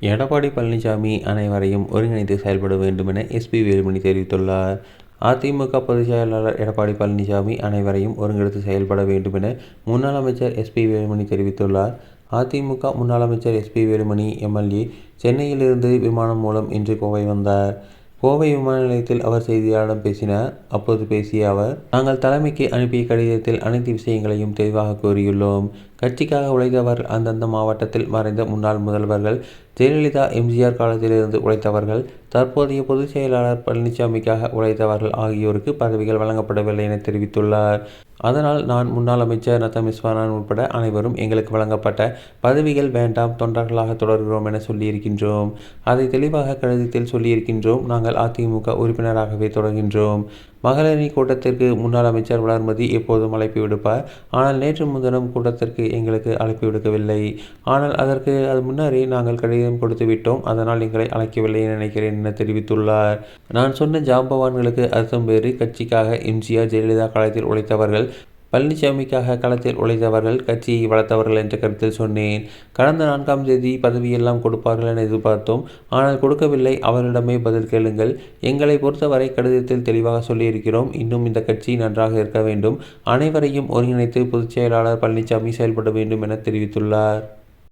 எடப்பாடி பழனிசாமி அனைவரையும் ஒருங்கிணைத்து செயல்பட வேண்டும் என எஸ்பி வேலுமணி தெரிவித்துள்ளார். அதிமுக பொதுச் செயலாளர் எடப்பாடி பழனிசாமி அனைவரையும் ஒருங்கிணைத்து செயல்பட வேண்டும் என முன்னாள் அமைச்சர் எஸ்பி வேலுமணி தெரிவித்துள்ளார். அதிமுக முன்னாள் அமைச்சர் எஸ்பி வேலுமணி எம்எல்ஏ சென்னையிலிருந்து விமானம் மூலம் இன்று கோவை வந்தார். கோவை விமான நிலையத்தில் அவர் செய்தியாளர்களிடம் பேசினார். அப்போது பேசிய அவர், நாங்கள் தலைமைக்கு அனுப்பிய கடிதத்தில் அனைத்து விஷயங்களையும் தெளிவாக கூறியுள்ளோம். கட்சிக்காக உழைத்தவர் அந்தந்த மாவட்டத்தில் மறைந்த முன்னாள் முதல்வர்கள், ஜெயலலிதா, எம்ஜிஆர் காலத்திலிருந்து உழைத்தவர்கள், தற்போதைய பொதுச் செயலாளர் பழனிசாமிக்காக உழைத்தவர்கள் ஆகியோருக்கு பதவிகள் வழங்கப்படவில்லை என தெரிவித்துள்ளார். அதனால் நான் முன்னாள் அமைச்சர் நத்தம் விஸ்வநாதன் உட்பட அனைவரும் எங்களுக்கு வழங்கப்பட்ட பதவிகள் வேண்டாம், தொண்டர்களாக தொடர்கிறோம் என சொல்லியிருக்கின்றோம். அதை தெளிவாக கடிதத்தில் சொல்லியிருக்கின்றோம். நாங்கள் அதிமுக உறுப்பினராகவே தொடர்கின்றோம். மகளிரணி கூட்டத்திற்கு முன்னாள் அமைச்சர் வளர்மதி எப்போதும் அழைப்பு விடுப்பார். ஆனால் நேற்று முன்தினம் கூட்டத்திற்கு எங்களுக்கு அழைப்பு விடுக்கவில்லை. ஆனால் அதற்கு முன்னரே நாங்கள் கடிதம் கொடுத்து விட்டோம். அதனால் எங்களை அழைக்கவில்லை என நினைக்கிறேன் என தெரிவித்துள்ளார். நான் சொன்ன ஜாம்பவான்களுக்கு அர்த்தம் வேறு. கட்சிக்காக எம்ஜிஆர், ஜெயலலிதா காலத்தில் உழைத்தவர்கள், பழனிசாமிக்காக களத்தில் உழைத்தவர்கள், கட்சியை வளர்த்தவர்கள் என்ற கருத்தில் சொன்னேன். கடந்த 4ஆம் தேதி பதவியெல்லாம் கொடுப்பார்கள் என எதிர்பார்த்தோம். ஆனால் கொடுக்கவில்லை. அவரிடமே பதில் கேளுங்கள். எங்களை பொறுத்தவரை கடிதத்தில் தெளிவாக சொல்லியிருக்கிறோம். இன்னும் இந்த கட்சி நன்றாக இருக்க வேண்டும். அனைவரையும் ஒருங்கிணைத்து பொதுச் செயலாளர் பழனிசாமி செயல்பட வேண்டும் என தெரிவித்துள்ளார்.